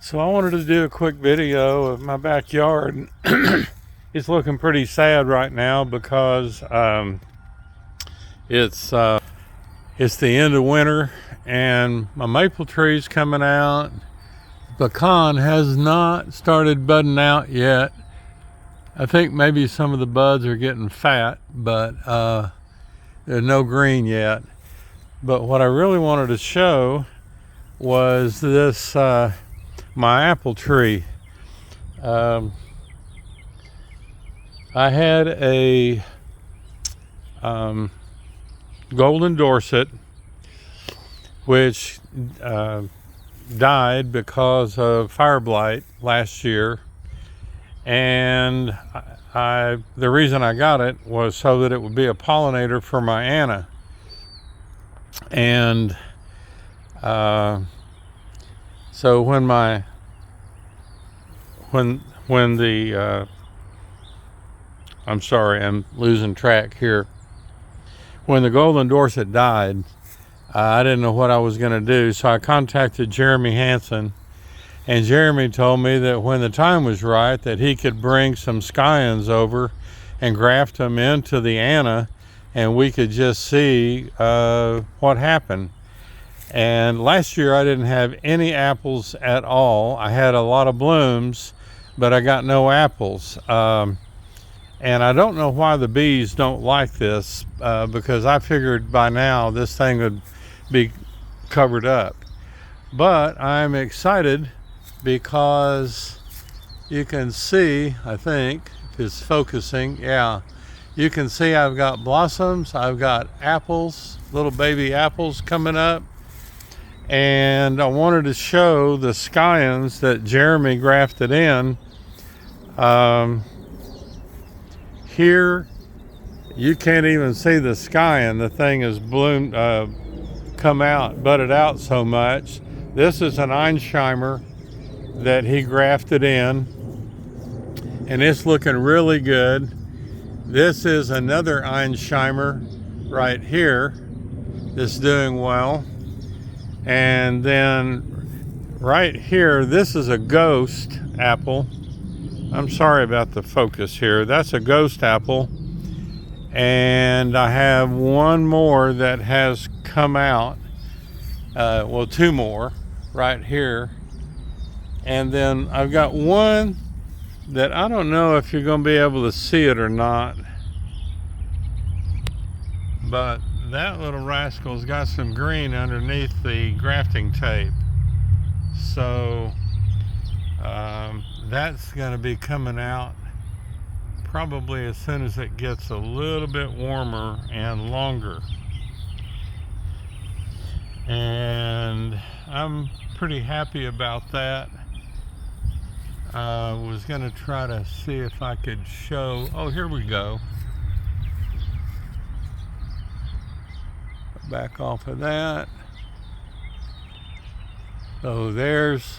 So I wanted to do a quick video of my backyard. It's looking pretty sad right now because it's the end of winter and my maple tree's coming out. Pecan has not started budding out yet. I think maybe some of the buds are getting fat, but there's no green yet. But what I really wanted to show was this my apple tree. I had a golden Dorset which died because of fire blight last year, and the reason I got it was so that it would be a pollinator for my Anna. And so when the I'm sorry, I'm losing track here. When the golden Dorset died, I didn't know what I was going to do, so I contacted Jeremy Hansen, and Jeremy told me that when the time was right that he could bring some scions over and graft them into the Anna, and we could just see what happened. And last year I didn't have any apples at all. I had a lot of blooms, but I got no apples. And I don't know why the bees don't like this, because I figured by now this thing would be covered up. But I'm excited because you can see, I think, if it's focusing, yeah, you can see I've got blossoms, I've got apples, little baby apples coming up. And I wanted to show the scions that Jeremy grafted in. Here, you can't even see the scion. The thing is bloomed, budded out so much. This is an Einsheimer that he grafted in, and it's looking really good. This is another Einsheimer right here that's doing well. And then right here, this is a ghost apple. I'm sorry about the focus here. That's a ghost apple. And I have one more that has come out. Well, two more right here. And then I've got one that I don't know if you're going to be able to see it or not. But that little rascal's got some green underneath the grafting tape. So that's going to be coming out probably as soon as it gets a little bit warmer and longer. And I'm pretty happy about that. I was going to try to see if I could show, oh, here we go. Back off of that. So there's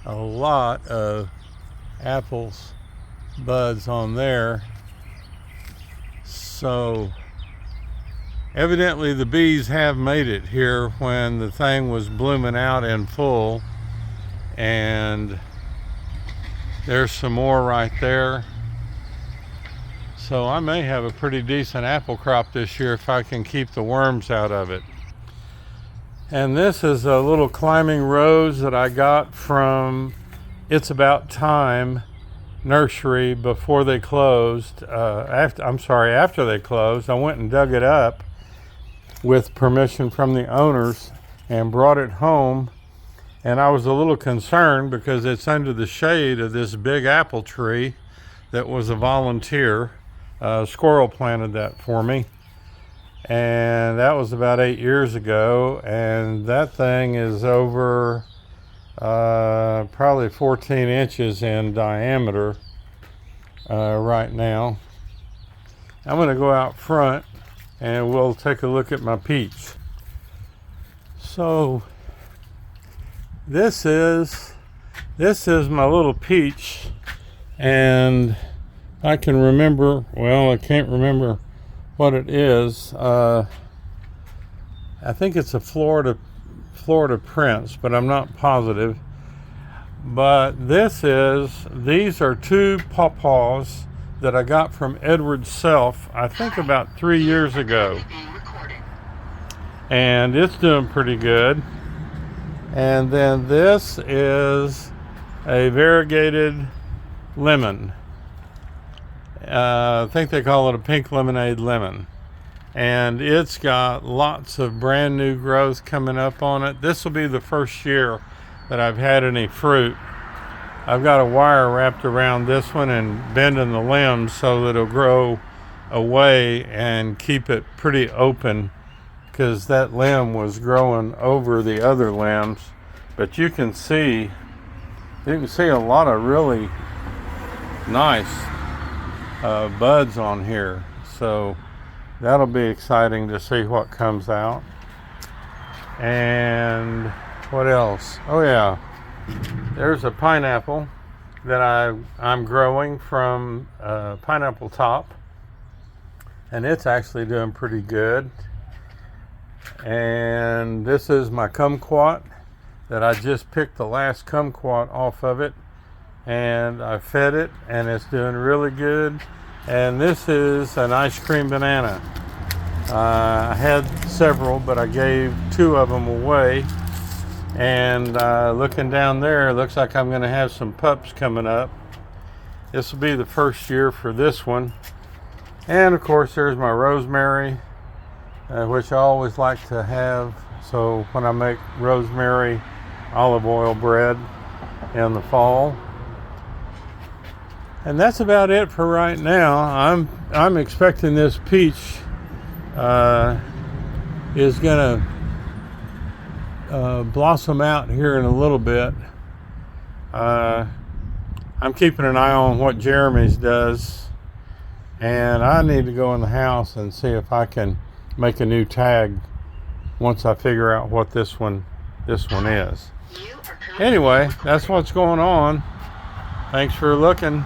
a lot of apples, buds on there. So evidently the bees have made it here when the thing was blooming out in full. And there's some more right there. So I may have a pretty decent apple crop this year if I can keep the worms out of it. And this is a little climbing rose that I got from It's About Time nursery before they closed. After they closed, I went and dug it up with permission from the owners and brought it home. And I was a little concerned because it's under the shade of this big apple tree that was a volunteer. Squirrel planted that for me, and that was about 8 years ago, and that thing is over probably 14 inches in diameter right now. I'm going to go out front and we'll take a look at my peach. So this is my little peach, and I can remember, well, I can't remember what it is. I think it's a Florida Prince, but I'm not positive. But these are two pawpaws that I got from Edward Self, I think about 3 years ago. And it's doing pretty good. And then this is a variegated lemon. I think they call it a pink lemonade lemon. And it's got lots of brand new growth coming up on it. This will be the first year that I've had any fruit. I've got a wire wrapped around this one and bending the limbs so that it'll grow away and keep it pretty open, because that limb was growing over the other limbs. But you can see a lot of really nice buds on here. So that'll be exciting to see what comes out. And what else? Oh yeah, there's a pineapple that I'm growing from Pineapple Top, and it's actually doing pretty good. And this is my kumquat that I just picked the last kumquat off of it, and I fed it, and it's doing really good. And this is an ice cream banana. I had several, but I gave 2 of them away. And looking down there, it looks like I'm going to have some pups coming up. This will be the first year for this one. And of course, there's my rosemary, which I always like to have. So when I make rosemary olive oil bread in the fall. And that's about it for right now. I'm expecting this peach is gonna blossom out here in a little bit. I'm keeping an eye on what Jeremy's does, and I need to go in the house and see if I can make a new tag once I figure out what this one is. Anyway, that's what's going on. Thanks for looking.